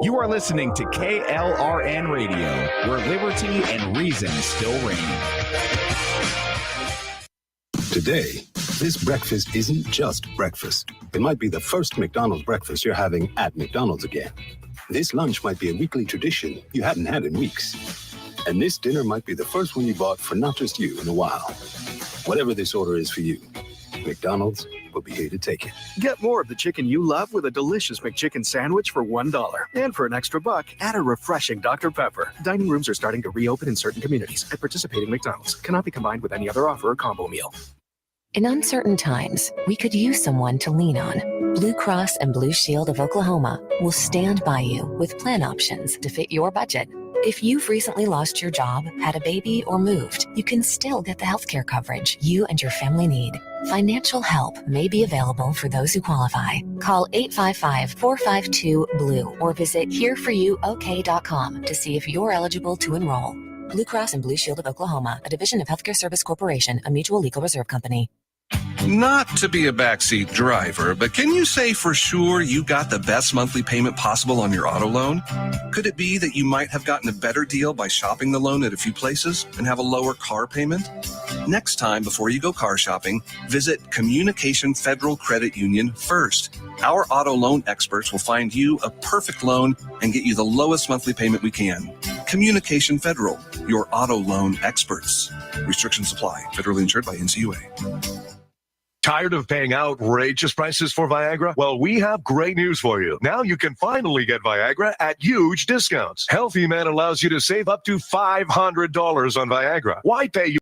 You are listening to KLRN Radio, where liberty and reason still reign. Today, this breakfast isn't just breakfast. It might be the first McDonald's breakfast you're having at McDonald's again. This lunch might be a weekly tradition you hadn't had in weeks. And this dinner might be the first one you bought for not just you in a while. Whatever this order is for you, McDonald's will be here to take it. Get more of the chicken you love with a delicious McChicken sandwich for $1. And for an extra buck, add a refreshing Dr. Pepper. Dining rooms are starting to reopen in certain communities. At participating McDonald's, cannot be combined with any other offer or combo meal. In uncertain times, we could use someone to lean on. Blue Cross and Blue Shield of Oklahoma will stand by you with plan options to fit your budget. If you've recently lost your job, had a baby, or moved, you can still get the healthcare coverage you and your family need. Financial help may be available for those who qualify. Call 855-452-BLUE or visit hereforyouok.com to see if you're eligible to enroll. Blue Cross and Blue Shield of Oklahoma, a division of Healthcare Service Corporation, a mutual legal reserve company. Not to be a backseat driver, but can you say for sure you got the best monthly payment possible on your auto loan? Could it be that you might have gotten a better deal by shopping the loan at a few places and have a lower car payment? Next time, before you go car shopping, visit Communication Federal Credit Union first. Our auto loan experts will find you a perfect loan and get you the lowest monthly payment we can. Communication Federal, your auto loan experts. Restrictions apply. Federally insured by NCUA. Tired of paying outrageous prices for Viagra? Well, we have great news for you. Now you can finally get Viagra at huge discounts. Healthy Man allows you to save up to $500 on Viagra. Why pay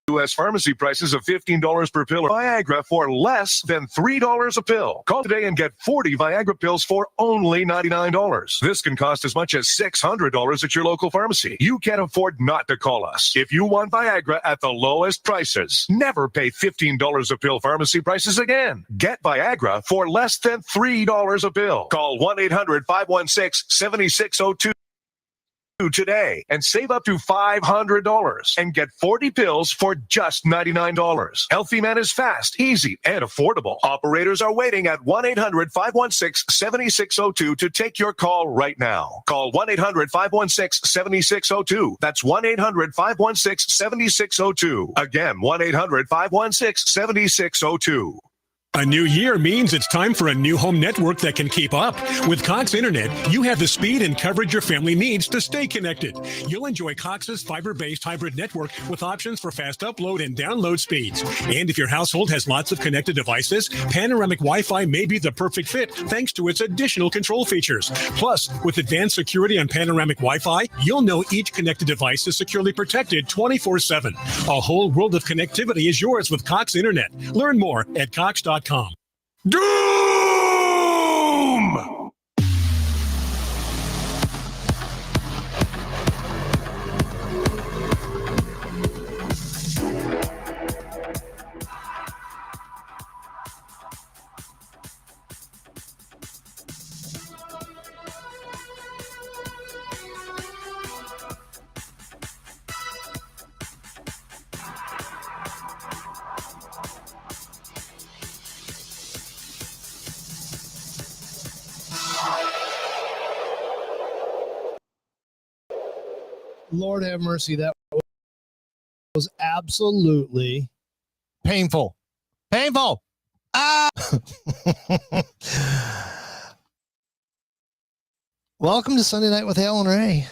U.S. pharmacy prices of $15 per pill or Viagra for less than $3 a pill? Call today and get 40 Viagra pills for only $99. This can cost as much as $600 at your local pharmacy. You can't afford not to call us. If you want Viagra at the lowest prices, never pay $15 a pill pharmacy prices again. Get Viagra for less than $3 a pill. Call 1-800-516-7602. Today and save up to $500 and get 40 pills for just $99. Healthy Man is fast, easy, and affordable. Operators are waiting at 1-800-516-7602 to take your call right now. Call 1-800-516-7602. That's 1-800-516-7602. Again, 1-800-516-7602. A new year means it's time for a new home network that can keep up. With Cox Internet, you have the speed and coverage your family needs to stay connected. You'll enjoy Cox's fiber-based hybrid network with options for fast upload and download speeds. And if your household has lots of connected devices, Panoramic Wi-Fi may be the perfect fit thanks to its additional control features. Plus, with advanced security on Panoramic Wi-Fi, you'll know each connected device is securely protected 24/7. A whole world of connectivity is yours with Cox Internet. Learn more at Cox.com. Doom! Lord have mercy. That was absolutely painful. Painful. Ah! Welcome to Sunday Night with Al and Ray.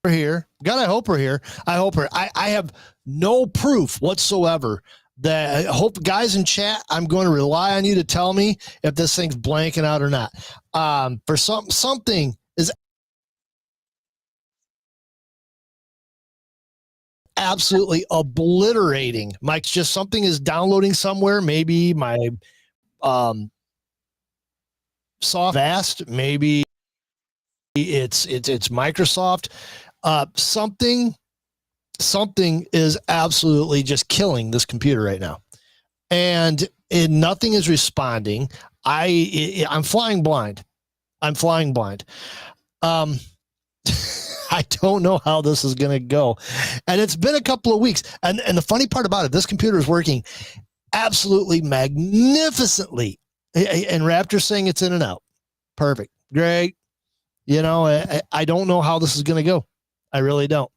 We're here. God, I hope we're here. I have no proof whatsoever that I hope guys in chat, I'm going to rely on you to tell me if this thing's blanking out or not. For something is absolutely obliterating. Mike's just something is downloading somewhere. Maybe my soft vast, maybe it's Microsoft. Something is absolutely just killing this computer right now. And nothing is responding. I'm flying blind. I don't know how this is going to go. And it's been a couple of weeks. And the funny part about it, this computer is working absolutely magnificently. And Raptor's saying it's in and out. Perfect. Great. You know, I don't know how this is going to go. I really don't.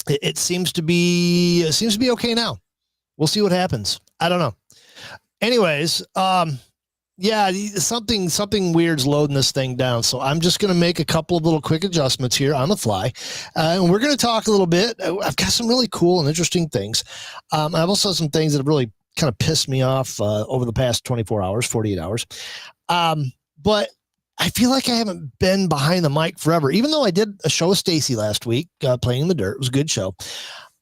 It seems to be okay now. We'll see what happens. I don't know. Anyways, yeah, something weird's loading this thing down. So I'm just going to make a couple of little quick adjustments here on the fly. And we're going to talk a little bit. I've got some really cool and interesting things. I've also some things that have really kind of pissed me off over the past 24 hours, 48 hours. But I feel like I haven't been behind the mic forever, even though I did a show with Stacy last week, Playing in the Dirt. It was a good show.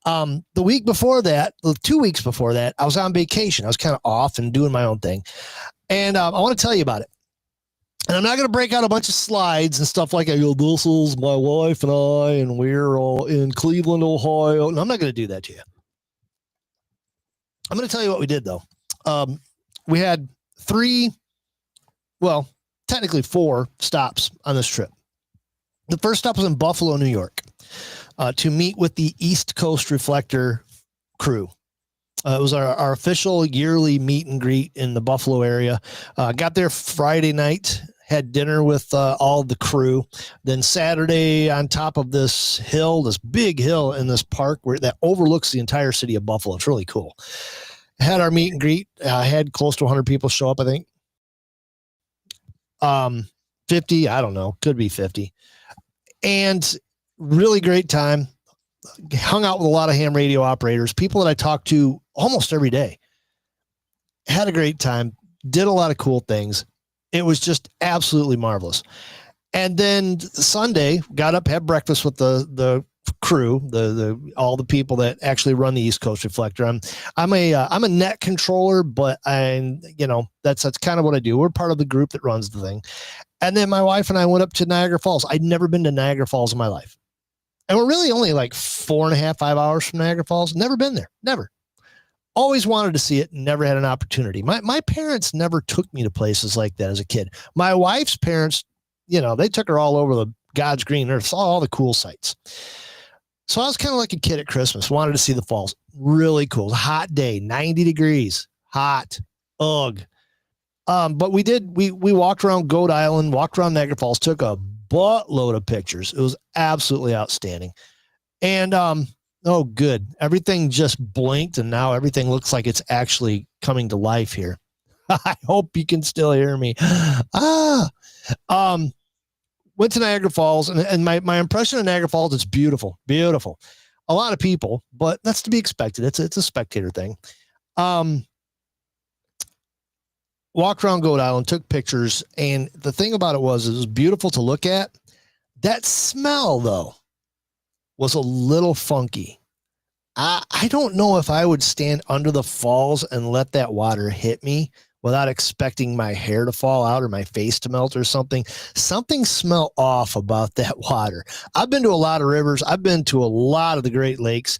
The week before that, 2 weeks before that, I was on vacation. I was kind of off and doing my own thing. And I want to tell you about it. And I'm not going to break out a bunch of slides and stuff like, this is my wife and I, and we're all in Cleveland, Ohio. No, I'm not going to do that to you. I'm going to tell you what we did, though. We had technically 4 stops on this trip. The first stop was in Buffalo, New York, to meet with the East Coast Reflector crew. It was our official yearly meet and greet in the Buffalo area. Got there Friday night, had dinner with all the crew. Then Saturday, on top of this hill, this big hill in this park that overlooks the entire city of Buffalo. It's really cool. Had our meet and greet. Had close to 100 people show up, I think. 50, I don't know, could be 50. And really great time. Hung out with a lot of ham radio operators, people that I talked to almost every day. Had a great time, did a lot of cool things. It was just absolutely marvelous. And then Sunday, got up, had breakfast with the crew, all the people that actually run the East Coast Reflector. I'm a net controller, but that's kind of what I do. We're part of the group that runs the thing. And then my wife and I went up to Niagara Falls. I'd never been to Niagara Falls in my life. And we're really only like 4.5, 5 hours from Niagara Falls. Never been there. Never. Always wanted to see it. Never had an opportunity. My parents never took me to places like that as a kid. My wife's parents, they took her all over the God's green earth, saw all the cool sights. So I was kind of like a kid at Christmas, wanted to see the falls. Really cool. Hot day, 90 degrees, hot. Ugh. But we walked around Goat Island, walked around Niagara Falls, took a buttload of pictures. It was absolutely outstanding. And, good. Everything just blinked and now everything looks like it's actually coming to life here. I hope you can still hear me. Went to Niagara Falls and my impression of Niagara Falls, it's beautiful, beautiful. A lot of people, but that's to be expected. It's a spectator thing. Walked around Goat Island, took pictures, and the thing about it was beautiful to look at. That smell, though, was a little funky. I don't know if I would stand under the falls and let that water hit me without expecting my hair to fall out or my face to melt or something. Something smelled off about that water. I've been to a lot of rivers. I've been to a lot of the Great Lakes.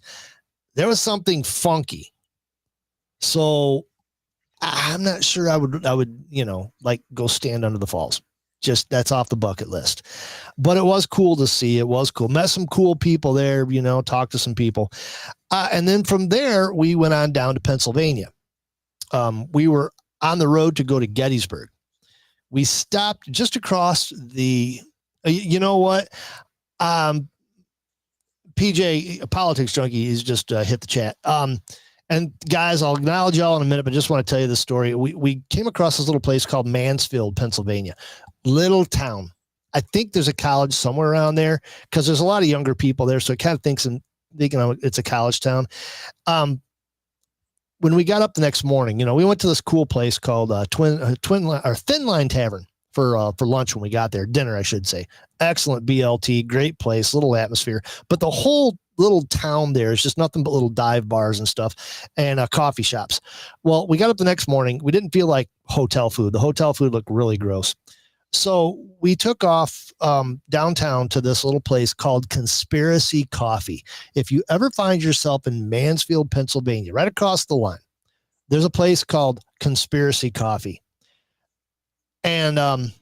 There was something funky. So I'm not sure I would, go stand under the falls. Just that's off the bucket list. But it was cool to see. It was cool. Met some cool people there, talked to some people. And then from there, we went on down to Pennsylvania. We were on the road to go to Gettysburg. We stopped just across the, you know what? PJ, a politics junkie, he's just hit the chat. And guys, I'll acknowledge y'all in a minute, but just want to tell you the story. We came across this little place called Mansfield, Pennsylvania. Little town. I think there's a college somewhere around there because there's a lot of younger people there. So it kind of thinks it's a college town. When we got up the next morning, we went to this cool place called Thin Line Tavern for lunch when we got there. Dinner, I should say. Excellent BLT, great place, little atmosphere. But the whole little town there is just nothing but little dive bars and stuff and coffee shops. Well, we got up the next morning. We didn't feel like hotel food. The hotel food looked really gross. So we took off downtown to this little place called Conspiracy Coffee. If you ever find yourself in Mansfield, Pennsylvania, right across the line, there's a place called Conspiracy Coffee. And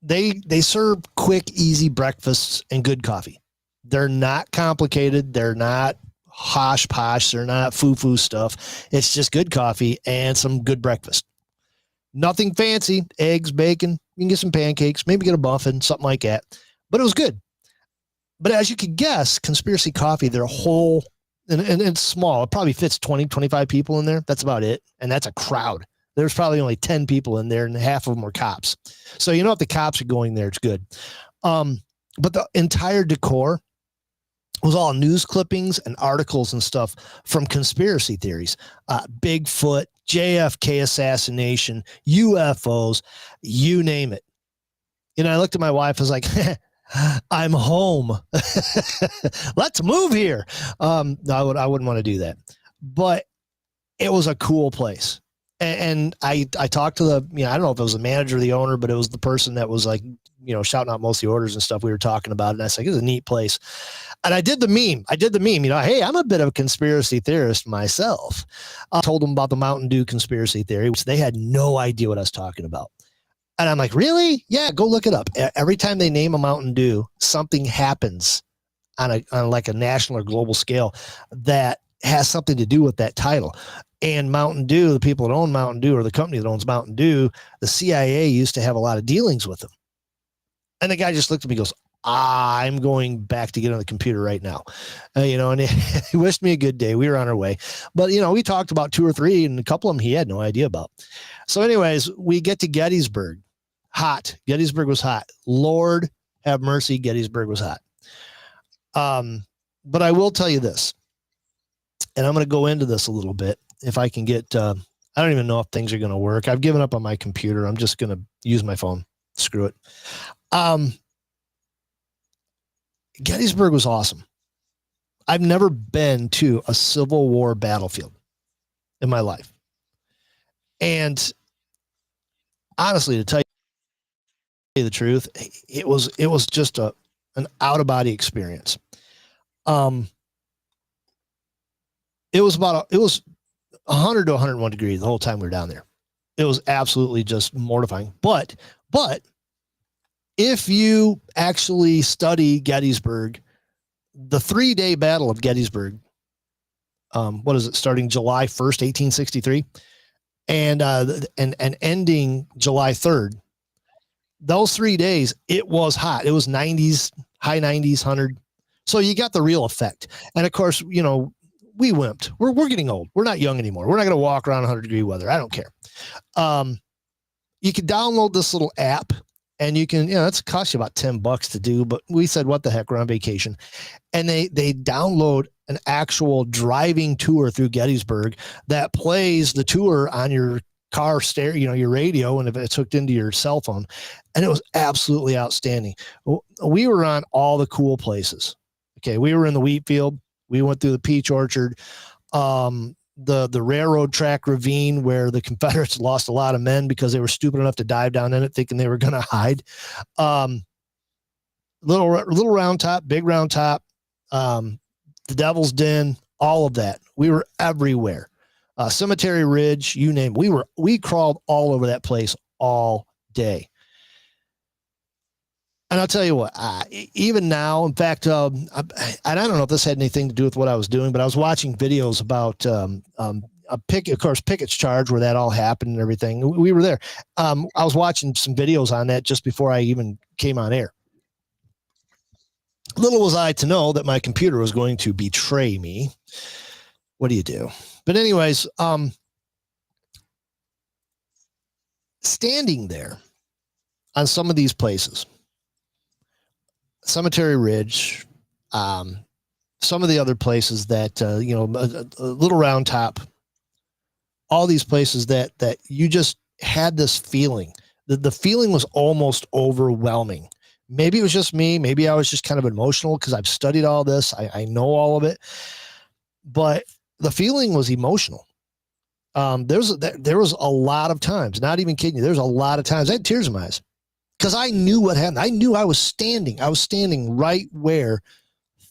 they serve quick, easy breakfasts and good coffee. They're not complicated. They're not hosh posh. They're not foo-foo stuff. It's just good coffee and some good breakfast. Nothing fancy, eggs, bacon, You can get some pancakes, maybe get a muffin, something like that. But it was good. But as you could guess, Conspiracy Coffee, they're a whole, and it's small. It probably fits 20, 25 people in there. That's about it. And that's a crowd. There's probably only 10 people in there, and half of them were cops. So you know if the cops are going there, it's good. But the entire decor was all news clippings and articles and stuff from conspiracy theories. Bigfoot, JFK assassination, UFOs, you name it. You know, I looked at my wife, I was like, I'm home. Let's move here. I wouldn't want to do that. But it was a cool place. And I talked to the, I don't know if it was the manager or the owner, but it was the person that was like, shouting out most of the orders and stuff we were talking about. And I was like, it's a neat place. And I did the meme, hey, I'm a bit of a conspiracy theorist myself. I told them about the Mountain Dew conspiracy theory, which they had no idea what I was talking about. And I'm like, really? Yeah, go look it up. Every time they name a Mountain Dew, something happens on like a national or global scale that has something to do with that title. And Mountain Dew, the people that own Mountain Dew, or the company that owns Mountain Dew, the CIA used to have a lot of dealings with them. And the guy just looked at me and goes, I'm going back to get on the computer right now. And he wished me a good day. We were on our way. But, we talked about 2 or 3, and a couple of them he had no idea about. So anyways, we get to Gettysburg. Hot. Gettysburg was hot. Lord have mercy, Gettysburg was hot. But I will tell you this, and I'm going to go into this a little bit. If I can get, I don't even know if things are going to work. I've given up on my computer. I'm just going to use my phone. Screw it. Gettysburg was awesome. I've never been to a Civil War battlefield in my life. And honestly, to tell you the truth, it was just an out of body experience. It was 100 to 101 degrees the whole time we were down there. It was absolutely just mortifying. But if you actually study Gettysburg, the 3-day Battle of Gettysburg, starting July 1st, 1863, and ending July 3rd, those 3 days, it was hot. It was 90s, high 90s, 100. So you got the real effect. And of course, we wimped. We're getting old. We're not young anymore. We're not going to walk around 100-degree weather. I don't care. You can download this little app, and you can, it's cost you about $10 to do, but we said, what the heck, we're on vacation. And they download an actual driving tour through Gettysburg that plays the tour on your car stereo, your radio, and if it's hooked into your cell phone. And it was absolutely outstanding. We were on all the cool places. Okay. We were in the wheat field. We went through the peach orchard, the railroad track ravine where the Confederates lost a lot of men because they were stupid enough to dive down in it thinking they were going to hide. Little Round Top, Big Round Top, the Devil's Den, all of that. We were everywhere. Cemetery Ridge, you name it. We crawled all over that place all day. And I'll tell you what, even now, in fact, I don't know if this had anything to do with what I was doing, but I was watching videos about Pickett's charge, where that all happened and everything. We were there. I was watching some videos on that just before I even came on air. Little was I to know that my computer was going to betray me. What do you do? But anyways, standing there on some of these places, Cemetery Ridge, some of the other places that, Little Round Top, all these places that you just had this feeling. The feeling was almost overwhelming. Maybe it was just me. Maybe I was just kind of emotional because I've studied all this. I know all of it. But the feeling was emotional. There was a lot of times, not even kidding you, there's a lot of times I had tears in my eyes. Because I knew what happened. I knew I was standing right where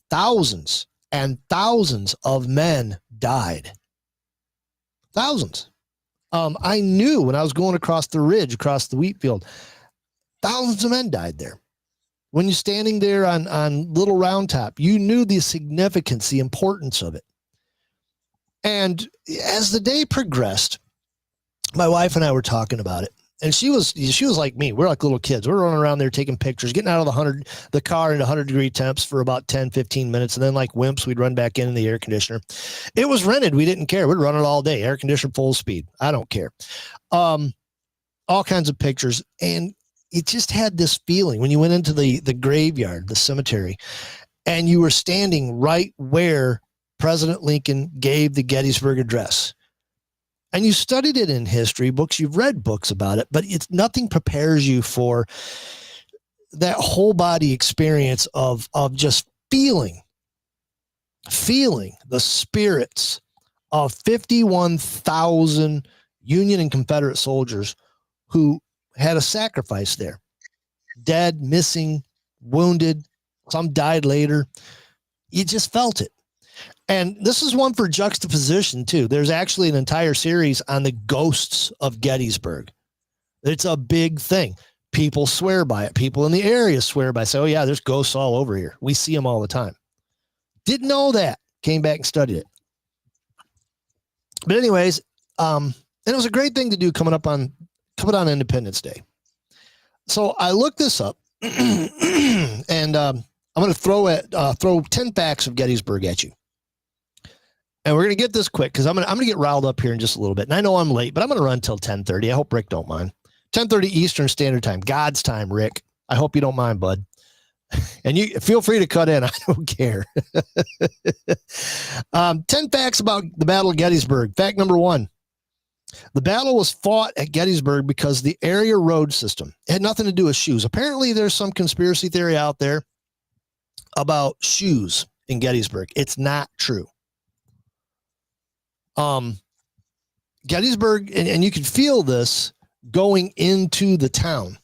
thousands and thousands of men died. Thousands. I knew when I was going across the ridge, across the wheat field, thousands of men died there. When you're standing there on Little Round Top, you knew the significance, the importance of it. And as the day progressed, my wife and I were talking about it. And she was like me. We're like little kids. We're running around there taking pictures, getting out of the car into 100-degree temps for about 10, 15 minutes. And then like wimps, we'd run back in the air conditioner. It was rented. We didn't care. We'd run it all day. Air conditioner full speed. I don't care. All kinds of pictures. And it just had this feeling when you went into the graveyard, the cemetery, and you were standing right where President Lincoln gave the Gettysburg Address. And you studied it in history books, you've read books about it, but nothing prepares you for that whole body experience of just feeling the spirits of 51,000 Union and Confederate soldiers who had a sacrifice there. Dead, missing, wounded, some died later. You just felt it. And this is one for juxtaposition too. There's actually an entire series on the ghosts of Gettysburg. It's a big thing. People swear by it. People in the area swear by it. Say, oh yeah, there's ghosts all over here. We see them all the time. Didn't know that. Came back and studied it. But anyways, and it was a great thing to do coming on Independence Day. So I looked this up and I'm going to throw 10 facts of Gettysburg at you. And we're going to get this quick because I'm going to get riled up here in just a little bit. And I know I'm late, but I'm going to run until 10:30. I hope Rick don't mind. 10:30 Eastern Standard Time. God's time, Rick. I hope you don't mind, bud. And you feel free to cut in. I don't care. 10 facts about the Battle of Gettysburg. Fact number 1. The battle was fought at Gettysburg because the area road system had nothing to do with shoes. Apparently, there's some conspiracy theory out there about shoes in Gettysburg. It's not true. Gettysburg, and you can feel this going into the town.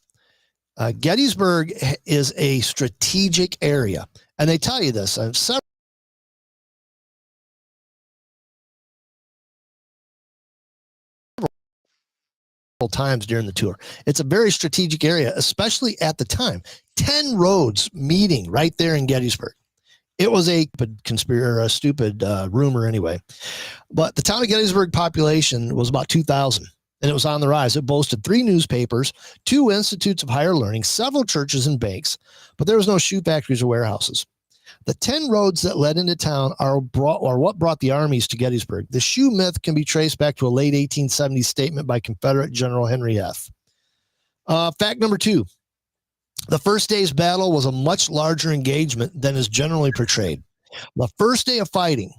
Gettysburg is a strategic area, and they tell you this several times during the tour. It's a very strategic area, especially at the time. 10 roads meeting right there in Gettysburg. It was a stupid rumor anyway. But the town of Gettysburg population was about 2,000, and it was on the rise. It boasted 3 newspapers, 2 institutes of higher learning, several churches and banks, but there was no shoe factories or warehouses. The 10 roads that led into town are what brought the armies to Gettysburg. The shoe myth can be traced back to a late 1870s statement by Confederate General Henry Heth. Fact number 2. The first day's battle was a much larger engagement than is generally portrayed. The first day of fighting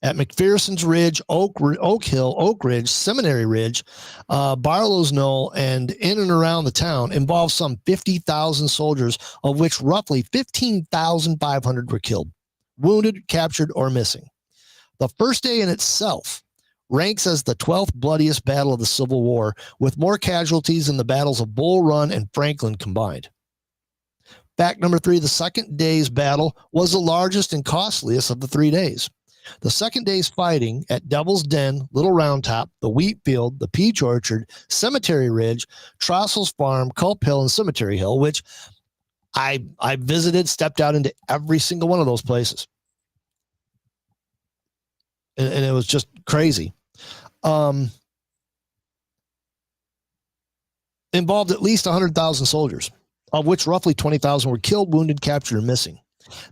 at McPherson's Ridge, Oak Hill, Oak Ridge, Seminary Ridge, Barlow's Knoll, and in and around the town involved some 50,000 soldiers, of which roughly 15,500 were killed, wounded, captured, or missing. The first day in itself ranks as the 12th bloodiest battle of the Civil War, with more casualties than the battles of Bull Run and Franklin combined. Fact number 3, the second day's battle was the largest and costliest of the 3 days. The second day's fighting at Devil's Den, Little Round Top, the Wheat Field, the Peach Orchard, Cemetery Ridge, Trossel's Farm, Culp Hill, and Cemetery Hill, which I visited, stepped out into every single one of those places. And it was just crazy. Involved at least 100,000 soldiers, of which roughly 20,000 were killed, wounded, captured, or missing.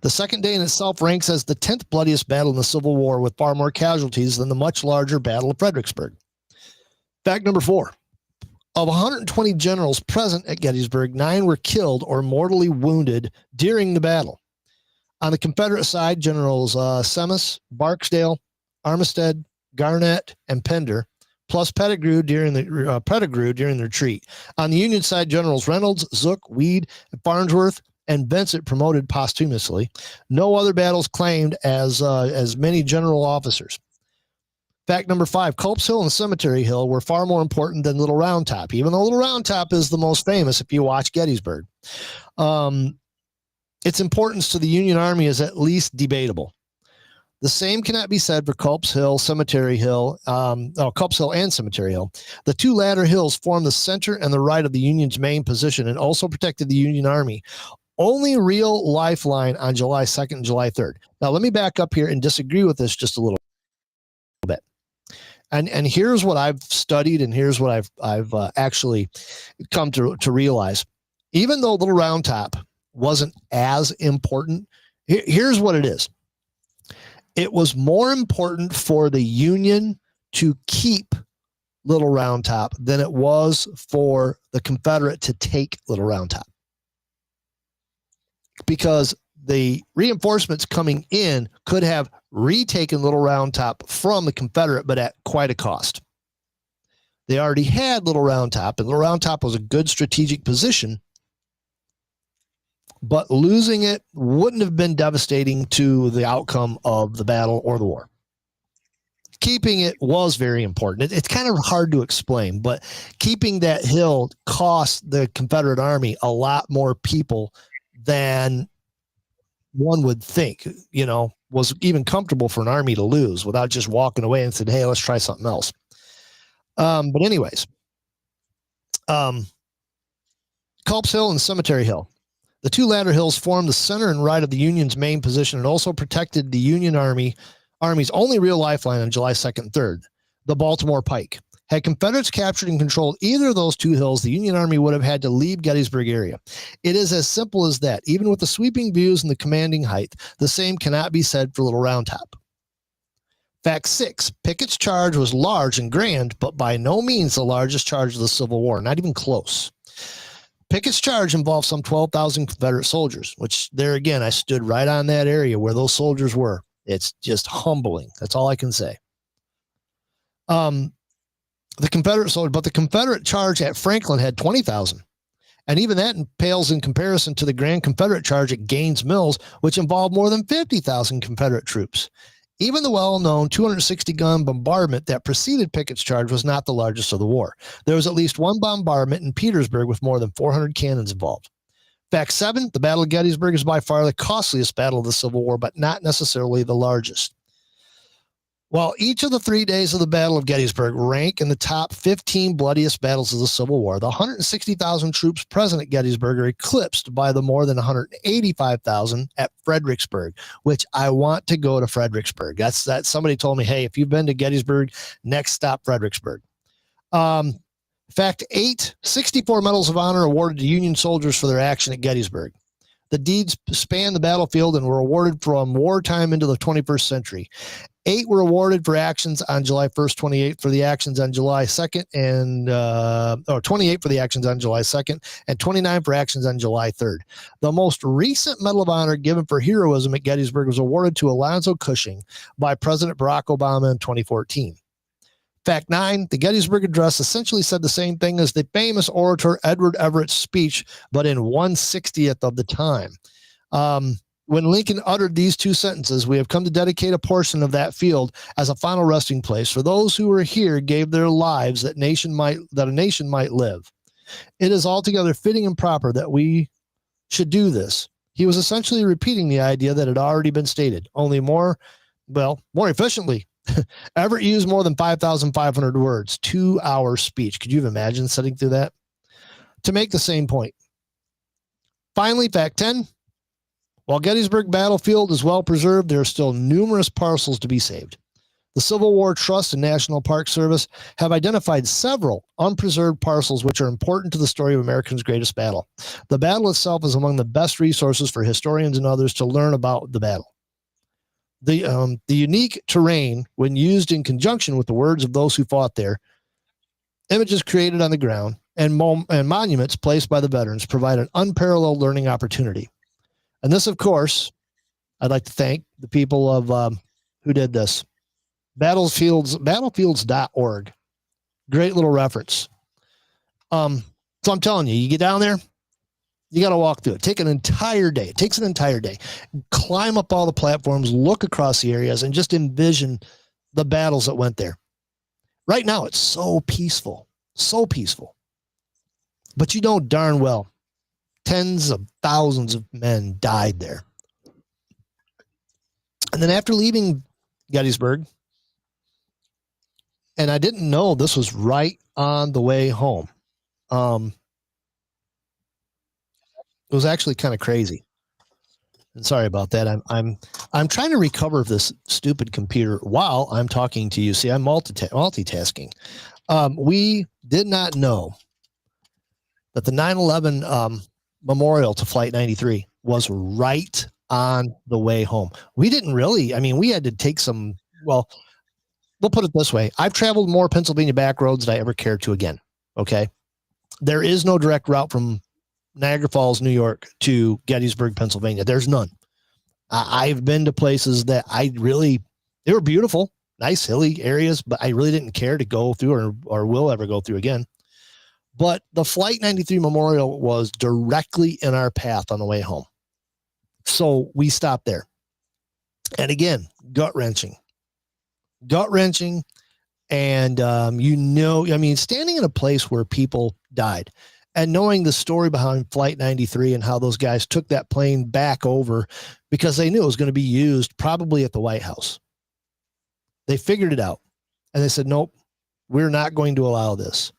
The second day in itself ranks as the 10th bloodiest battle in the Civil War, with far more casualties than the much larger Battle of Fredericksburg. Fact number 4. Of 120 generals present at Gettysburg, 9 were killed or mortally wounded during the battle. On the Confederate side, Generals Semmes, Barksdale, Armistead, Garnett, and Pender, plus Pettigrew during the retreat. On the Union side, Generals Reynolds, Zook, Weed, Farnsworth, and Vincent promoted posthumously. No other battles claimed as many general officers. Fact number 5, Culp's Hill and Cemetery Hill were far more important than Little Round Top, even though Little Round Top is the most famous if you watch Gettysburg. Its importance to the Union Army is at least debatable. The same cannot be said for Culp's Hill, Cemetery Hill, Culp's Hill and Cemetery Hill. The 2 latter hills form the center and the right of the Union's main position and also protected the Union Army. Only real lifeline on July 2nd and July 3rd. Now, let me back up here and disagree with this just a little bit. And here's what I've studied, and here's what I've actually come to realize. Even though Little Round Top wasn't as important, here's what it is. It was more important for the Union to keep Little Round Top than it was for the Confederate to take Little Round Top. Because the reinforcements coming in could have retaken Little Round Top from the Confederate, but at quite a cost. They already had Little Round Top, and Little Round Top was a good strategic position, but losing it wouldn't have been devastating to the outcome of the battle or the war. Keeping it was very important. It's kind of hard to explain, but keeping that hill cost the Confederate Army a lot more people than one would think, was even comfortable for an army to lose without just walking away and said, hey, let's try something else. But anyways, Culp's Hill and Cemetery Hill. The two latter hills formed the center and right of the Union's main position and also protected the Union Army's only real lifeline on July 2nd and 3rd, the Baltimore Pike. Had Confederates captured and controlled either of those two hills, the Union Army would have had to leave Gettysburg area. It is as simple as that. Even with the sweeping views and the commanding height, the same cannot be said for Little Round Top. Fact 6, Pickett's charge was large and grand, but by no means the largest charge of the Civil War, not even close. Pickett's charge involved some 12,000 Confederate soldiers, which there again, I stood right on that area where those soldiers were. It's just humbling. That's all I can say. The Confederate charge at Franklin had 20,000. And even that pales in comparison to the Grand Confederate charge at Gaines Mills, which involved more than 50,000 Confederate troops. Even the well-known 260-gun bombardment that preceded Pickett's charge was not the largest of the war. There was at least one bombardment in Petersburg with more than 400 cannons involved. Fact 7, the Battle of Gettysburg is by far the costliest battle of the Civil War, but not necessarily the largest. While each of the 3 days of the Battle of Gettysburg rank in the top 15 bloodiest battles of the Civil War, the 160,000 troops present at Gettysburg are eclipsed by the more than 185,000 at Fredericksburg, which I want to go to Fredericksburg. That's somebody told me, hey, if you've been to Gettysburg, next stop Fredericksburg. Fact 8, 64 Medals of Honor awarded to Union soldiers for their action at Gettysburg. The deeds spanned the battlefield and were awarded from wartime into the 21st century. 8 were awarded for actions on July 1st, 28 for the actions on July 2nd, and 28 for the actions on July 2nd, and 29 for actions on July 3rd. The most recent Medal of Honor given for heroism at Gettysburg was awarded to Alonzo Cushing by President Barack Obama in 2014. Fact 9, the Gettysburg Address essentially said the same thing as the famous orator Edward Everett's speech, but in 1/60th of the time. When Lincoln uttered these two sentences, we have come to dedicate a portion of that field as a final resting place for those who were here, gave their lives that a nation might live. It is altogether fitting and proper that we should do this. He was essentially repeating the idea that had already been stated, only more efficiently. Everett used more than 5,500 words, 2-hour speech. Could you imagine sitting through that? To make the same point. Finally, fact 10. While Gettysburg battlefield is well preserved, there are still numerous parcels to be saved. The Civil War Trust and National Park Service have identified several unpreserved parcels which are important to the story of America's greatest battle. The battle itself is among the best resources for historians and others to learn about the battle. The unique terrain, when used in conjunction with the words of those who fought there, images created on the ground, and monuments placed by the veterans provide an unparalleled learning opportunity. And this, of course, I'd like to thank the people of who did this. Battlefields.org. Great little reference. So I'm telling you, you get down there, you got to walk through it. Take an entire day. It takes an entire day. Climb up all the platforms, look across the areas, and just envision the battles that went there. Right now, it's so peaceful. So peaceful. But you know darn well, tens of thousands of men died there. And then after leaving Gettysburg, and I didn't know this was right on the way home. It was actually kind of crazy. And sorry about that. I'm trying to recover this stupid computer while I'm talking to you. See, I'm multitasking. We did not know that the 9/11 memorial to Flight 93 was right on the way home. We didn't really, I mean, we had to take some, well, we'll put it this way. I've traveled more Pennsylvania back roads than I ever care to again. Okay. There is no direct route from Niagara Falls, New York to Gettysburg, Pennsylvania. There's none. I've been to places that they were beautiful, nice hilly areas, but I really didn't care to go through or will ever go through again. But the Flight 93 memorial was directly in our path on the way home. So we stopped there. And again, gut wrenching. And, standing in a place where people died and knowing the story behind Flight 93 and how those guys took that plane back over because they knew it was going to be used probably at the White House. They figured it out and they said, nope, we're not going to allow this.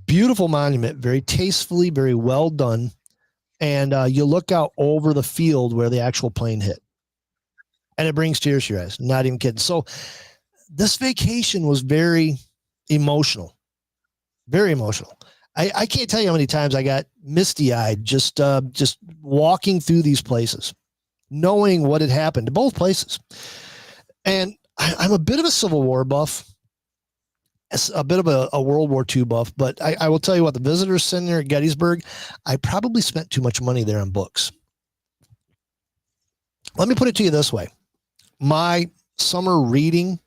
Beautiful monument, very tastefully, very well done. And you look out over the field where the actual plane hit. And it brings tears to your eyes. Not even kidding. So this vacation was very emotional. Very emotional. I can't tell you how many times I got misty-eyed just walking through these places, knowing what had happened to both places. And I'm a bit of a Civil War buff, a bit of a World War II buff, but I will tell you what, the visitors center at Gettysburg, I probably spent too much money there on books. Let me put it to you this way. My summer reading,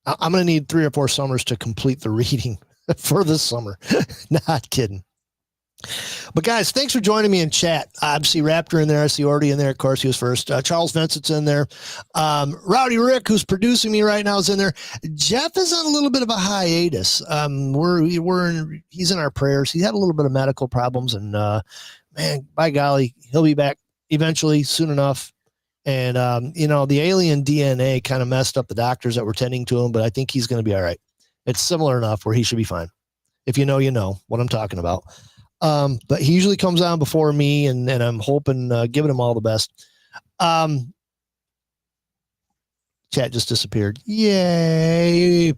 I'm going to need 3 or 4 summers to complete the reading for this summer. Not kidding. But guys, thanks for joining me in chat. I see Raptor in there. I see Ordy in there. Of course, he was first. Charles Vincent's in there. Rowdy Rick, who's producing me right now, is in there. Jeff is on a little bit of a hiatus. He's in our prayers. He had a little bit of medical problems, and man, by golly, he'll be back eventually, soon enough. And the alien DNA kind of messed up the doctors that were tending to him, but I think he's going to be all right. It's similar enough where he should be fine. If you know what I'm talking about. But he usually comes on before me, and I'm hoping, giving him all the best. Chat just disappeared. Yay.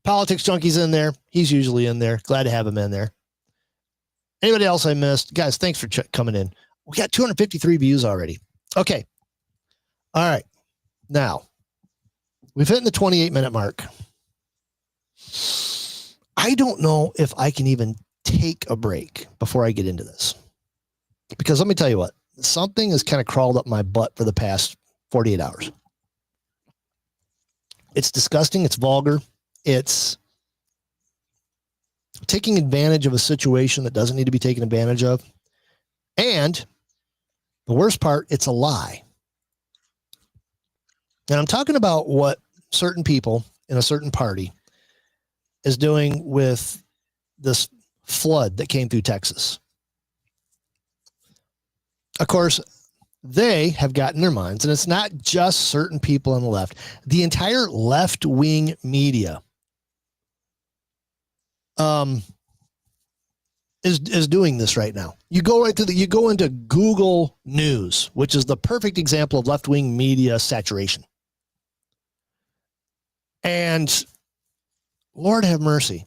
Politics Junkie's in there. He's usually in there. Glad to have him in there. Anybody else I missed? Guys, thanks for coming in. We got 253 views already. Okay. All right. Now, we've hit the 28-minute mark. I don't know if I can even take a break before I get into this. Because let me tell you what, something has kind of crawled up my butt for the past 48 hours. It's disgusting. It's vulgar. It's taking advantage of a situation that doesn't need to be taken advantage of. And the worst part, it's a lie. And I'm talking about what certain people in a certain party is doing with this flood that came through Texas. Of course, they have gotten their minds, and it's not just certain people on the left. The entire left-wing media is doing this right now. You go into Google News, which is the perfect example of left-wing media saturation. And Lord have mercy.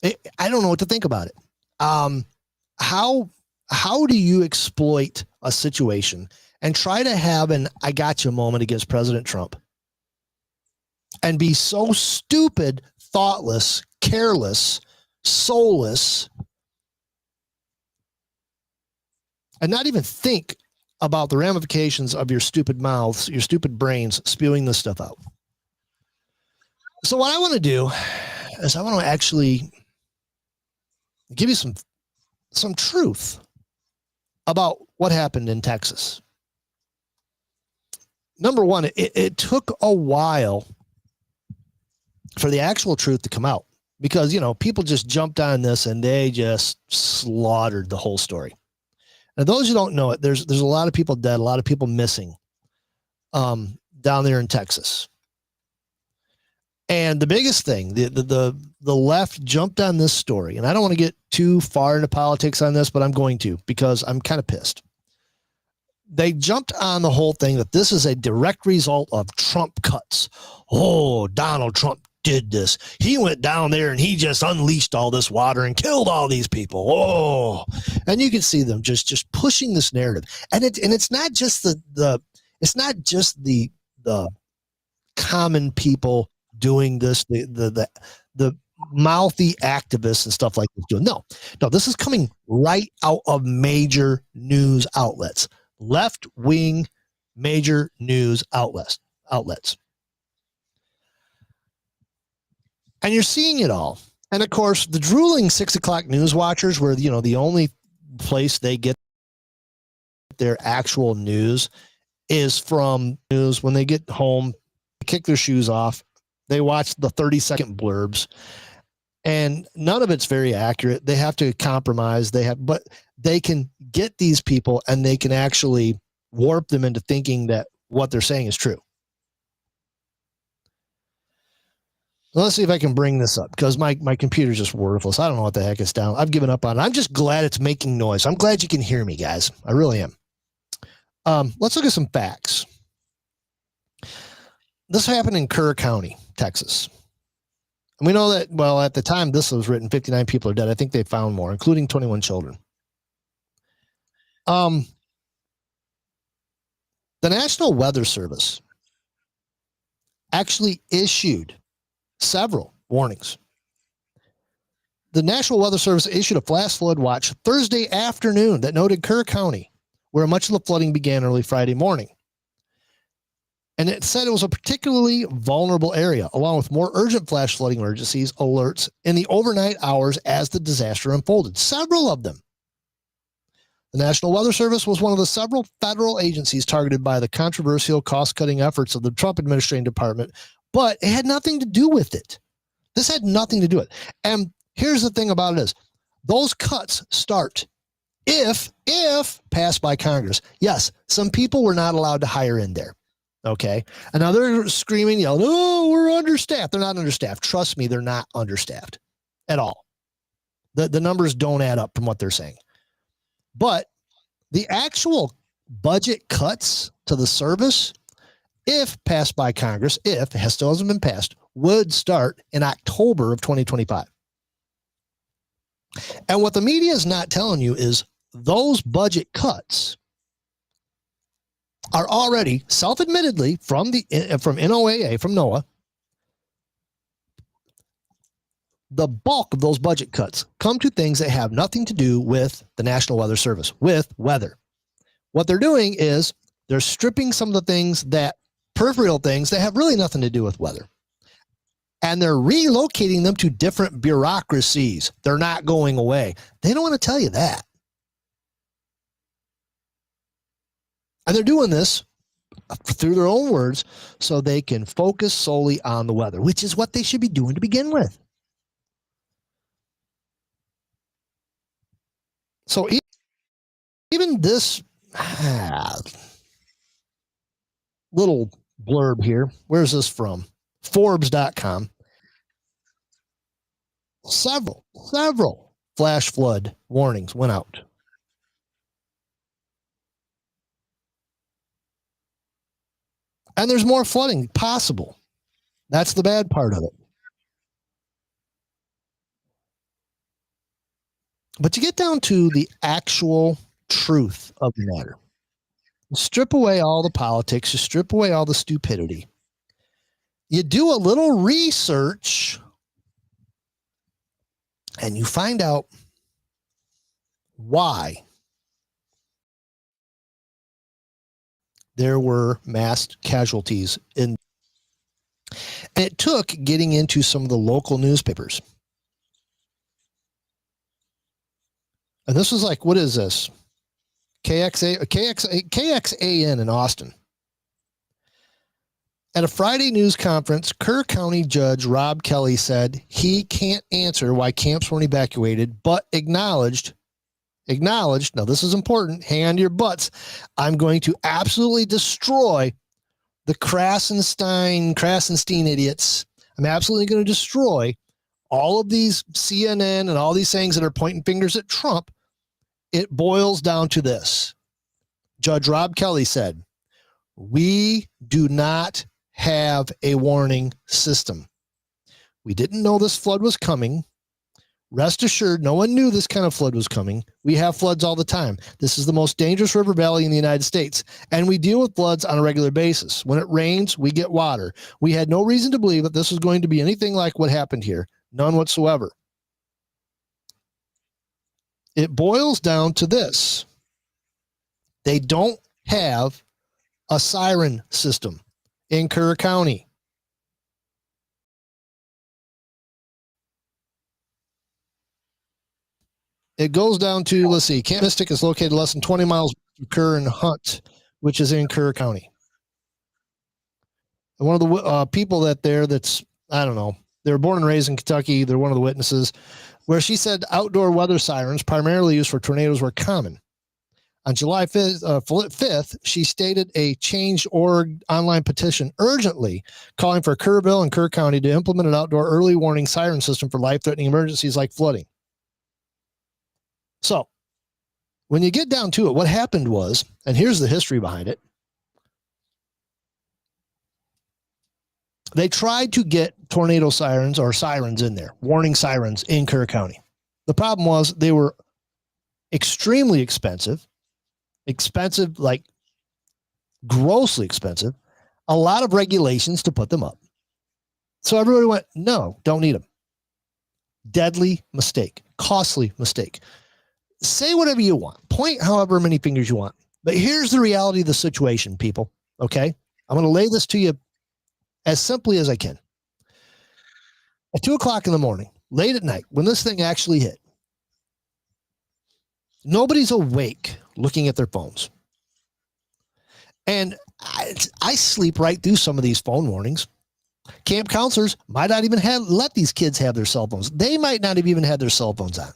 I don't know what to think about it. How do you exploit a situation and try to have an I gotcha moment against President Trump and be so stupid, thoughtless, careless, soulless, and not even think about the ramifications of your stupid mouths, your stupid brains spewing this stuff out? So what I want to do is I want to actually give you some truth about what happened in Texas. Number one, it took a while for the actual truth to come out because, people just jumped on this and they just slaughtered the whole story. Now, those who don't know it, there's a lot of people dead, a lot of people missing down there in Texas. And the biggest thing, the left jumped on this story, and I don't want to get too far into politics on this, but I'm going to because I'm kind of pissed. they jumped on the whole thing that this is a direct result of Trump cuts. Oh, Donald Trump did this. He went down there and he just unleashed all this water and killed all these people. Oh, and you can see them just pushing this narrative. And it's not just the common people doing this, the mouthy activists and stuff like this doing. No, this is coming right out of major news outlets, left-wing major news outlets. And you're seeing it all. And of course, the drooling 6 o'clock news watchers were, the only place they get their actual news is from news. When they get home, they kick their shoes off. They watch the 30-second blurbs, and none of it's very accurate. They have to compromise. But they can get these people and they can actually warp them into thinking that what they're saying is true. Let's see if I can bring this up because my computer's just worthless. I don't know what the heck it's down. I've given up on it. I'm just glad it's making noise. I'm glad you can hear me, guys. I really am. Let's look at some facts. This happened in Kerr County, Texas. And we know that, well, at the time this was written, 59 people are dead. I think they found more, including 21 children. The National Weather Service actually issued several warnings. The National Weather Service issued a flash flood watch Thursday afternoon that noted Kerr County, where much of the flooding began early Friday morning. And it said it was a particularly vulnerable area, along with more urgent flash flooding emergencies alerts in the overnight hours as the disaster unfolded. Several of them. The National Weather Service was one of the several federal agencies targeted by the controversial cost-cutting efforts of the Trump administration department, but it had nothing to do with it. This had nothing to do with it. And here's the thing about it is, those cuts start if passed by Congress. Yes, some people were not allowed to hire in there. Okay. And now they're screaming, yelling, oh, we're understaffed. They're not understaffed. Trust me, they're not understaffed at all. The numbers don't add up from what they're saying. But the actual budget cuts to the service, if passed by Congress, if it still hasn't been passed, would start in October of 2025. And what the media is not telling you is those budget cuts are already self-admittedly from NOAA, from NOAA. The bulk of those budget cuts come to things that have nothing to do with the National Weather Service, with weather. What they're doing is they're stripping some of the things that peripheral things that have really nothing to do with weather. And they're relocating them to different bureaucracies. They're not going away. They don't want to tell you that. And they're doing this through their own words so they can focus solely on the weather, which is what they should be doing to begin with. So even this little blurb here, where's this from? Forbes.com. Several flash flood warnings went out. And there's more flooding possible. That's the bad part of it. But you get down to the actual truth of the matter. You strip away all the politics. You strip away all the stupidity. You do a little research and you find out why there were mass casualties and it took getting into some of the local newspapers. And this was like, what is this? KXAN in Austin. At a Friday news conference, Kerr County Judge Rob Kelly said he can't answer why camps weren't evacuated, but acknowledged, now this is important, hang on to your butts, I'm going to absolutely destroy the Krasenstein idiots. I'm absolutely going to destroy all of these CNN and all these things that are pointing fingers at Trump. It boils down to this. Judge Rob Kelly said, we do not have a warning system. We didn't know this flood was coming. Rest assured, no one knew this kind of flood was coming. We have floods all the time. This is the most dangerous river valley in the United States, and we deal with floods on a regular basis. When it rains, we get water. We had no reason to believe that this was going to be anything like what happened here. None whatsoever. It boils down to this. They don't have a siren system in Kerr County. It goes down to, let's see, Camp Mystic is located less than 20 miles from Kerr and Hunt, which is in Kerr County. And one of the people that's, I don't know, they were born and raised in Kentucky. They're one of the witnesses where she said outdoor weather sirens, primarily used for tornadoes, were common. On July 5th, she stated a Change.org online petition urgently calling for Kerrville and Kerr County to implement an outdoor early warning siren system for life-threatening emergencies like flooding. So when you get down to it, what happened was, and here's the history behind it. They tried to get tornado sirens or sirens in there, warning sirens in Kerr County. The problem was they were extremely expensive, like grossly expensive, a lot of regulations to put them up. So everybody went, no, don't need them. Deadly mistake, costly mistake. Say whatever you want, point however many fingers you want. But here's the reality of the situation, people. Okay. I'm going to lay this to you as simply as I can. At 2:00 in the morning, late at night, when this thing actually hit, nobody's awake looking at their phones. And I sleep right through some of these phone warnings. Camp counselors might not even let these kids have their cell phones. They might not have even had their cell phones on.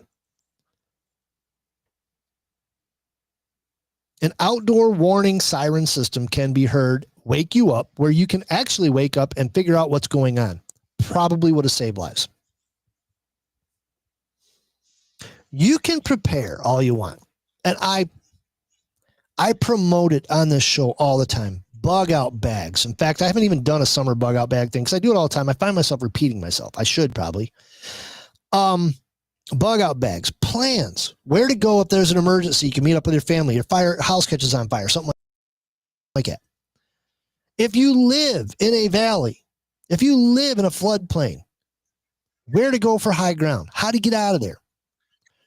An outdoor warning siren system can be heard, wake you up, where you can actually wake up and figure out what's going on. Probably would have saved lives. You can prepare all you want. And I promote it on this show all the time. Bug out bags. In fact, I haven't even done a summer bug out bag thing because I do it all the time. I find myself repeating myself. I should probably. Bug out bags, plans, where to go if there's an emergency. You can meet up with your family, your house catches on fire, something like that. If you live in a valley, if you live in a floodplain, where to go for high ground, how to get out of there.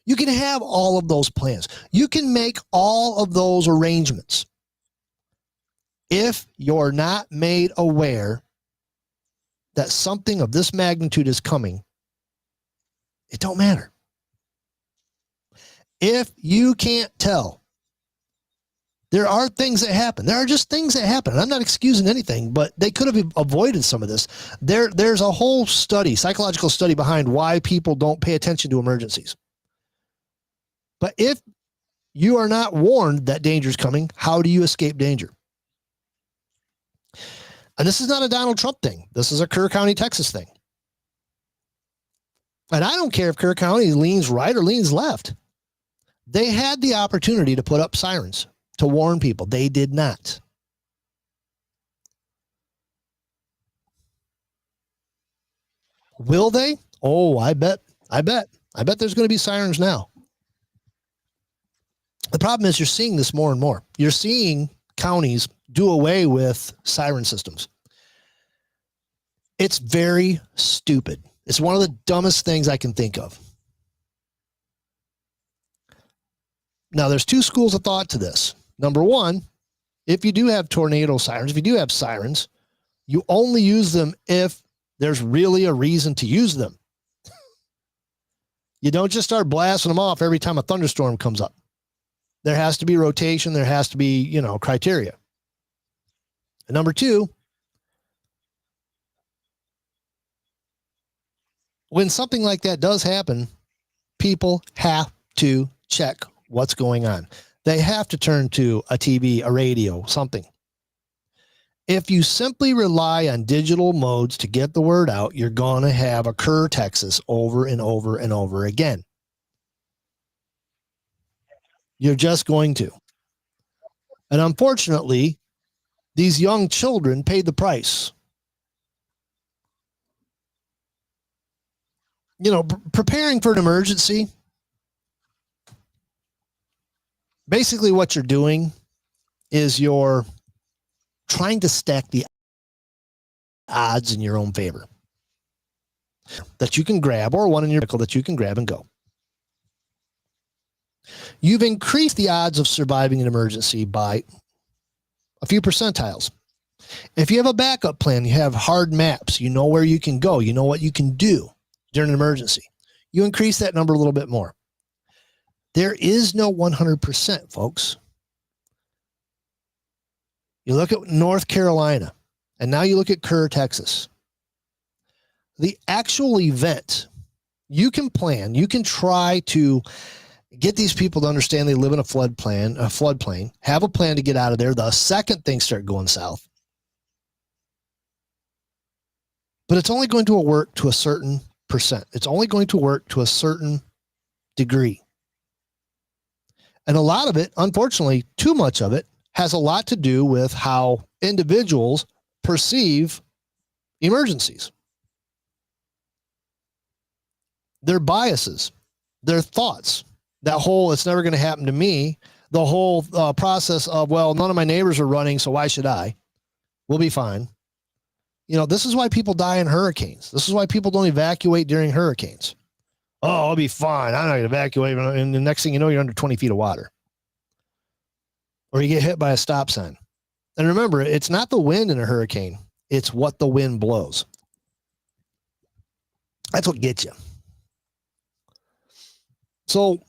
You can have all of those plans. You can make all of those arrangements. If you're not made aware that something of this magnitude is coming, it don't matter. If you can't tell, there are things that happen. There are just things that happen. I'm not excusing anything, but they could have avoided some of this. There's a whole study, psychological study behind why people don't pay attention to emergencies. But if you are not warned that danger is coming, how do you escape danger? And this is not a Donald Trump thing. This is a Kerr County, Texas thing. And I don't care if Kerr County leans right or leans left. They had the opportunity to put up sirens to warn people. They did not. Will they? Oh, I bet there's going to be sirens now. The problem is you're seeing this more and more. You're seeing counties do away with siren systems. It's very stupid. It's one of the dumbest things I can think of. Now, there's two schools of thought to this. Number one, if you do have tornado sirens, if you do have sirens, you only use them if there's really a reason to use them. You don't just start blasting them off every time a thunderstorm comes up. There has to be rotation. There has to be, criteria. And number two, when something like that does happen, people have to check what's going on. They have to turn to a TV, a radio, something. If you simply rely on digital modes to get the word out, you're going to have a Kerr, Texas over and over and over again. You're just going to. And unfortunately, these young children paid the price. You know, preparing for an emergency, basically what you're doing is you're trying to stack the odds in your own favor that you can grab, or one in your vehicle that you can grab and go. You've increased the odds of surviving an emergency by a few percentiles. If you have a backup plan, you have hard maps, you know where you can go, you know what you can do during an emergency, you increase that number a little bit more. There is no 100%, folks. You look at North Carolina, and now you look at Kerr, Texas. The actual event, you can plan, you can try to get these people to understand they live in a floodplain, have a plan to get out of there the second things start going south. But it's only going to work to a certain percent. It's only going to work to a certain degree. And a lot of it, unfortunately, too much of it, has a lot to do with how individuals perceive emergencies. Their biases, their thoughts, that whole "it's never going to happen to me," the whole process of, well, none of my neighbors are running, so why should I? We'll be fine. You know, this is why people die in hurricanes. This is why people don't evacuate during hurricanes. Oh, I'll be fine. I'm not going to evacuate. And the next thing you know, you're under 20 feet of water. Or you get hit by a stop sign. And remember, it's not the wind in a hurricane. It's what the wind blows. That's what gets you. So,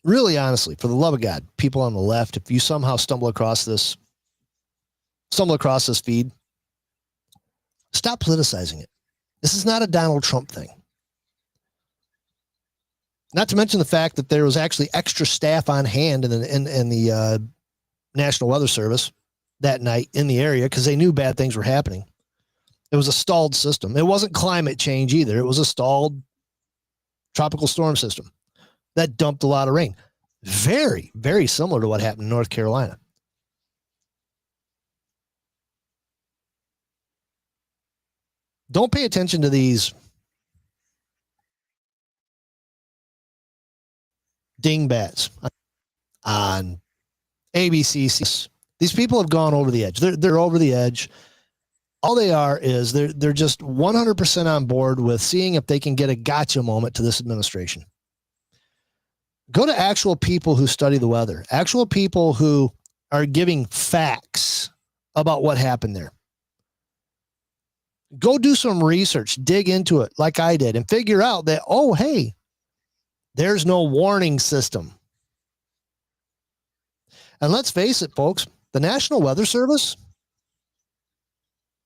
really, honestly, for the love of God, people on the left, if you somehow stumble across this feed, stop politicizing it. This is not a Donald Trump thing. Not to mention the fact that there was actually extra staff on hand in the National Weather Service that night in the area because they knew bad things were happening. It was a stalled system. It wasn't climate change either. It was a stalled tropical storm system that dumped a lot of rain. Very, very similar to what happened in North Carolina. Don't pay attention to these dingbats on ABC. These people have gone over the edge. They're over the edge. All they are is they're just 100% on board with seeing if they can get a gotcha moment to this administration. Go to actual people who study the weather, actual people who are giving facts about what happened there. Go do some research, dig into it like I did, and figure out that, oh, hey, there's no warning system. And let's face it, folks, the National Weather Service,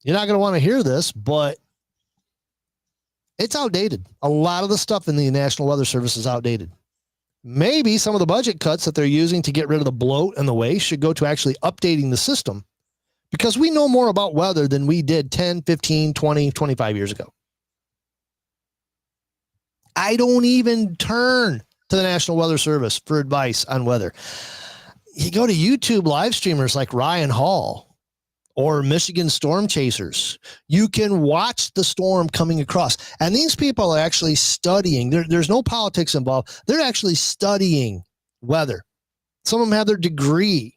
you're not going to want to hear this, but it's outdated. A lot of the stuff in the National Weather Service is outdated. Maybe some of the budget cuts that they're using to get rid of the bloat and the waste should go to actually updating the system, because we know more about weather than we did 10, 15, 20, 25 years ago. I don't even turn to the National Weather Service for advice on weather. You go to YouTube live streamers like Ryan Hall or Michigan Storm Chasers. You can watch the storm coming across. And these people are actually studying. There's no politics involved. They're actually studying weather. Some of them have their degree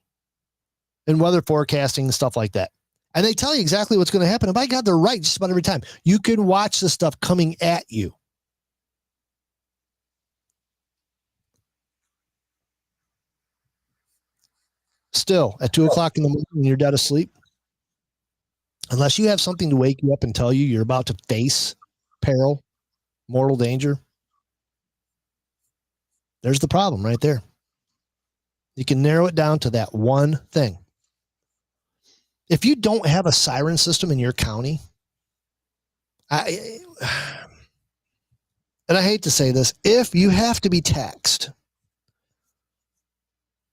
in weather forecasting and stuff like that. And they tell you exactly what's going to happen. And by God, they're right just about every time. You can watch the stuff coming at you. Still, at 2 o'clock in the morning when you're dead asleep, unless you have something to wake you up and tell you you're about to face peril, mortal danger, there's the problem right there. You can narrow it down to that one thing. If you don't have a siren system in your county, and I hate to say this, if you have to be taxed,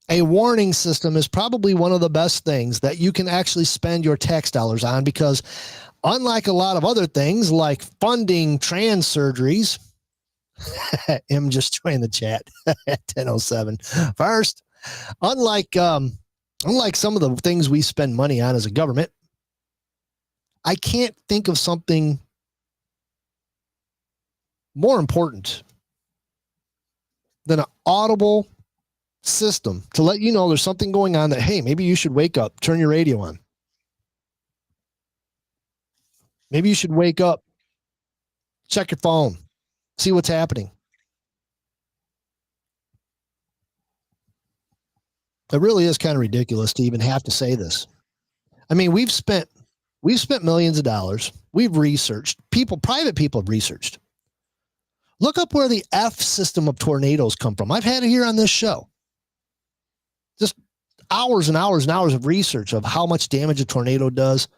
a warning system is probably one of the best things that you can actually spend your tax dollars on, because unlike a lot of other things like funding trans surgeries, M just joined the chat at 10:07. First, unlike some of the things we spend money on as a government, I can't think of something more important than an audible system to let you know there's something going on that, hey, maybe you should wake up, turn your radio on. Maybe you should wake up, check your phone, see what's happening. It really is kind of ridiculous to even have to say this. I mean, we've spent millions of dollars. We've researched. Private people have researched. Look up where the F system of tornadoes come from. I've had it here on this show. Just hours and hours and hours of research of how much damage a tornado does.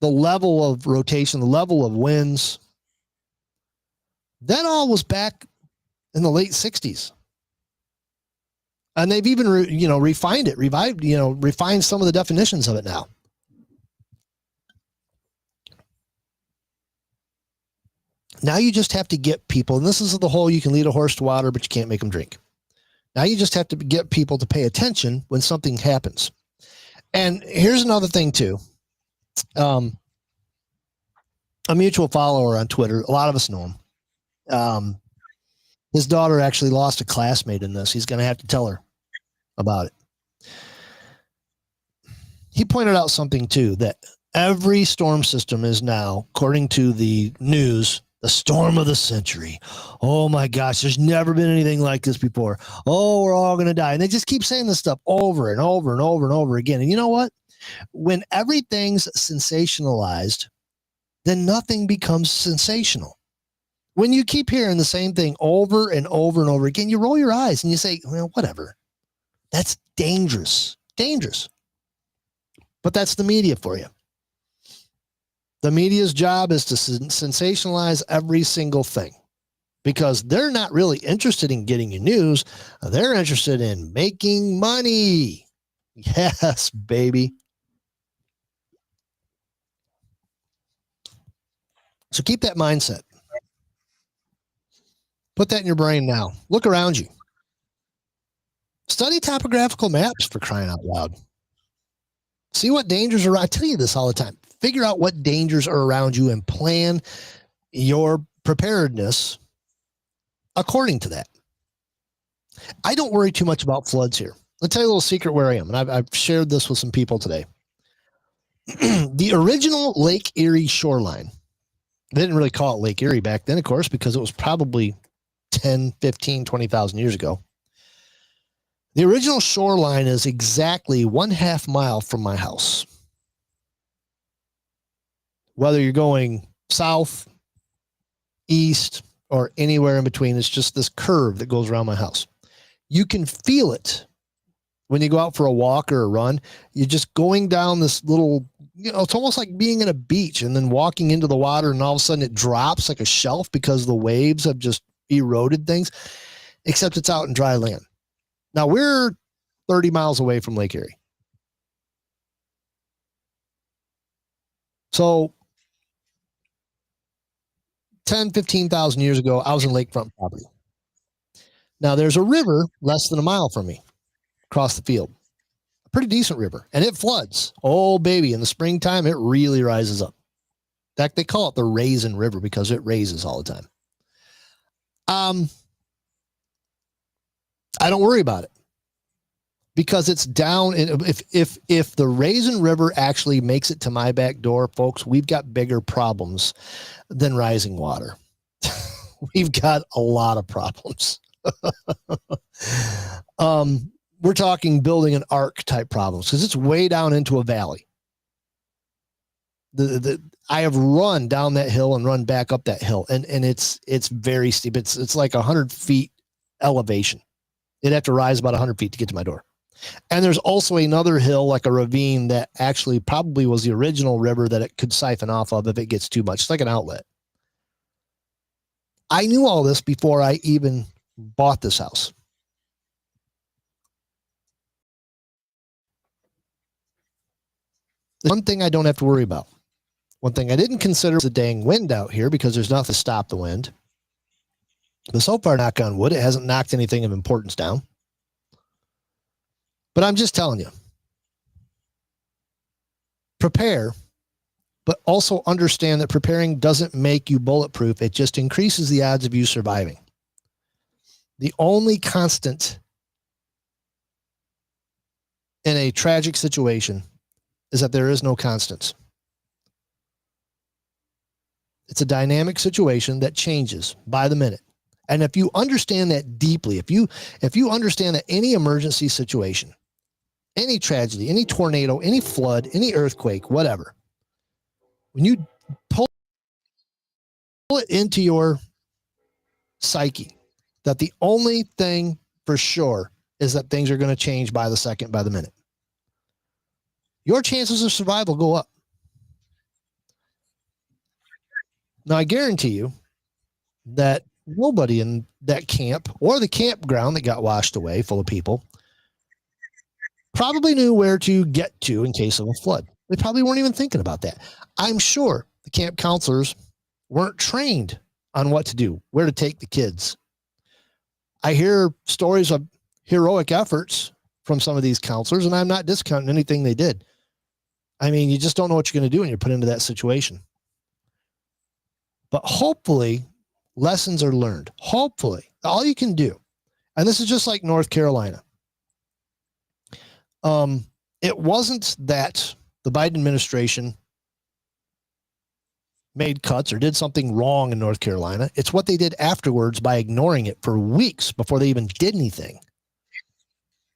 The level of rotation, the level of winds. That all was back in the late 60s. And they've even, refined it, refined some of the definitions of it now. Now you just have to get people, and this is the whole, you can lead a horse to water, but you can't make them drink. Now you just have to get people to pay attention when something happens. And here's another thing too. A mutual follower on Twitter, a lot of us know him. His daughter actually lost a classmate in this. He's going to have to tell her about it. He pointed out something too, that every storm system is now, according to the news, the storm of the century. Oh my gosh, there's never been anything like this before. Oh, we're all going to die. And they just keep saying this stuff over and over and over and over again. And you know what? When everything's sensationalized, then nothing becomes sensational. When you keep hearing the same thing over and over and over again, you roll your eyes and you say, well, whatever. That's dangerous. Dangerous. But that's the media for you. The media's job is to sensationalize every single thing because they're not really interested in getting you news. They're interested in making money. Yes, baby. So keep that mindset. Put that in your brain now. Look around you. Study topographical maps, for crying out loud. See what dangers are. I tell you this all the time. Figure out what dangers are around you and plan your preparedness according to that. I don't worry too much about floods here. I'll tell you a little secret where I am, and I've shared this with some people today. The original Lake Erie shoreline, they didn't really call it Lake Erie back then, of course, because it was probably 10, 15, 20,000 years ago. The original shoreline is exactly 1/2 mile from my house. Whether you're going south, east, or anywhere in between, it's just this curve that goes around my house. You can feel it when you go out for a walk or a run. You're just going down this little, it's almost like being in a beach and then walking into the water, and all of a sudden it drops like a shelf because the waves have just eroded things, except it's out in dry land. Now we're 30 miles away from Lake Erie. So 10, 15,000 years ago, I was in lakefront property. Now there's a river less than a mile from me across the field. A pretty decent river, and it floods. Oh, baby, in the springtime, it really rises up. In fact, they call it the Raisin River because it raises all the time. I don't worry about it because it's down. If the Raisin River actually makes it to my back door, folks, we've got bigger problems than rising water. We've got a lot of problems. We're talking building an arc type problems because it's way down into a valley. I have run down that hill and run back up that hill, and it's very steep. It's like 100 feet elevation. It'd have to rise about 100 feet to get to my door. And there's also another hill, like a ravine, that actually probably was the original river that it could siphon off of if it gets too much. It's like an outlet. I knew all this before I even bought this house. One thing I don't have to worry about One thing I didn't consider is the dang wind out here because there's nothing to stop the wind. But so far, knock on wood, it hasn't knocked anything of importance down. But I'm just telling you, prepare, but also understand that preparing doesn't make you bulletproof. It just increases the odds of you surviving. The only constant in a tragic situation is that there is no constants. It's a dynamic situation that changes by the minute. And if you understand that deeply, if you understand that any emergency situation, any tragedy, any tornado, any flood, any earthquake, whatever, when you pull it into your psyche, that the only thing for sure is that things are going to change by the second, by the minute, your chances of survival go up. Now, I guarantee you that nobody in that camp or the campground that got washed away full of people probably knew where to get to in case of a flood. They probably weren't even thinking about that. I'm sure the camp counselors weren't trained on what to do, where to take the kids. I hear stories of heroic efforts from some of these counselors, and I'm not discounting anything they did. I mean, you just don't know what you're going to do when you're put into that situation. But hopefully lessons are learned. Hopefully all you can do, and this is just like North Carolina. It wasn't that the Biden administration made cuts or did something wrong in North Carolina. It's what they did afterwards by ignoring it for weeks before they even did anything.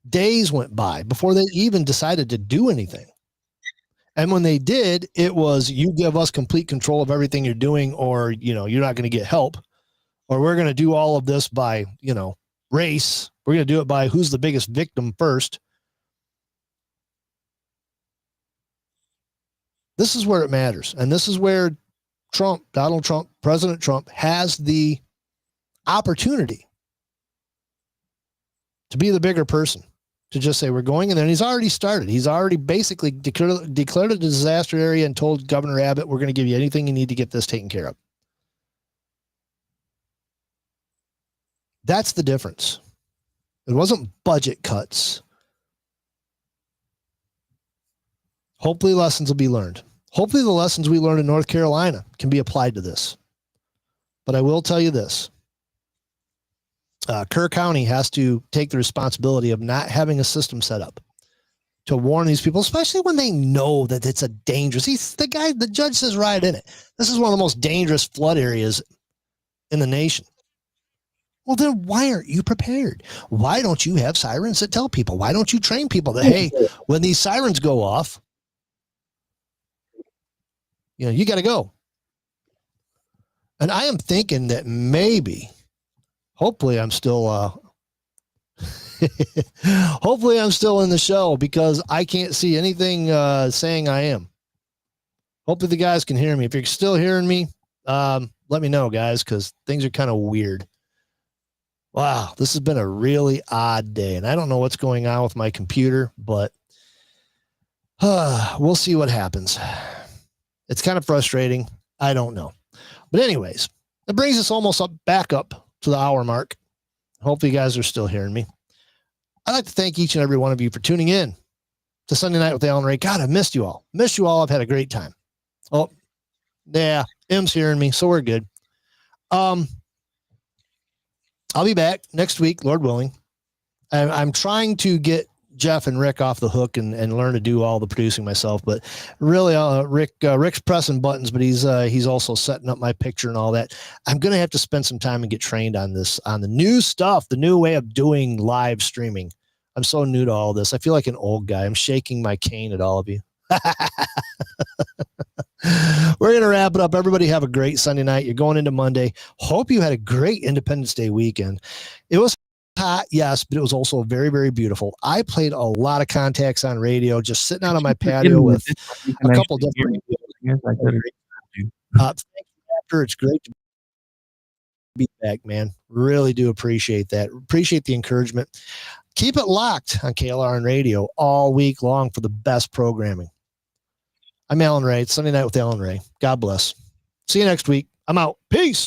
Days went by before they even decided to do anything. And when they did, it was, you give us complete control of everything you're doing, or, you're not going to get help, or we're going to do all of this by, race. We're going to do it by who's the biggest victim first. This is where it matters. And this is where Donald Trump, President Trump, has the opportunity to be the bigger person, to just say, we're going in there. And he's already started. He's already basically declared a disaster area and told Governor Abbott, we're going to give you anything you need to get this taken care of. That's the difference. It wasn't budget cuts. Hopefully lessons will be learned. Hopefully the lessons we learned in North Carolina can be applied to this. But I will tell you this. Kerr County has to take the responsibility of not having a system set up to warn these people, especially when they know that it's a dangerous. The judge says right in it, this is one of the most dangerous flood areas in the nation. Well, then why aren't you prepared? Why don't you have sirens that tell people? Why don't you train people that, hey, when these sirens go off, you got to go. And I am thinking that maybe, hopefully I'm still hopefully I'm still in the show, because I can't see anything saying I am. Hopefully the guys can hear me. If you're still hearing me, let me know, guys, because things are kind of weird. Wow, this has been a really odd day, and I don't know what's going on with my computer, but we'll see what happens. It's kind of frustrating. I don't know. But anyways, it brings us almost back up to the hour mark. Hopefully you guys are still hearing me. I'd like to thank each and every one of you for tuning in to Sunday Night with Alan Ray. God, I missed you all. Missed you all. I've had a great time. Oh, yeah, M's hearing me, so we're good. I'll be back next week, Lord willing. I'm trying to get Jeff and Rick off the hook and learn to do all the producing myself, but really, Rick's pressing buttons, but he's also setting up my picture and all that. I'm going to have to spend some time and get trained on this, on the new stuff, the new way of doing live streaming. I'm so new to all this. I feel like an old guy. I'm shaking my cane at all of you. We're going to wrap it up. Everybody have a great Sunday night. You're going into Monday. Hope you had a great Independence Day weekend. It was hot, yes, but it was also very, very beautiful. I played a lot of contacts on radio, just sitting out on my patio with a couple different. It's great to be back, man. Really do appreciate that. Appreciate the encouragement. Keep it locked on KLRN Radio all week long for the best programming. I'm Alan Ray. It's Sunday Night with Alan Ray. God bless. See you next week. I'm out. Peace.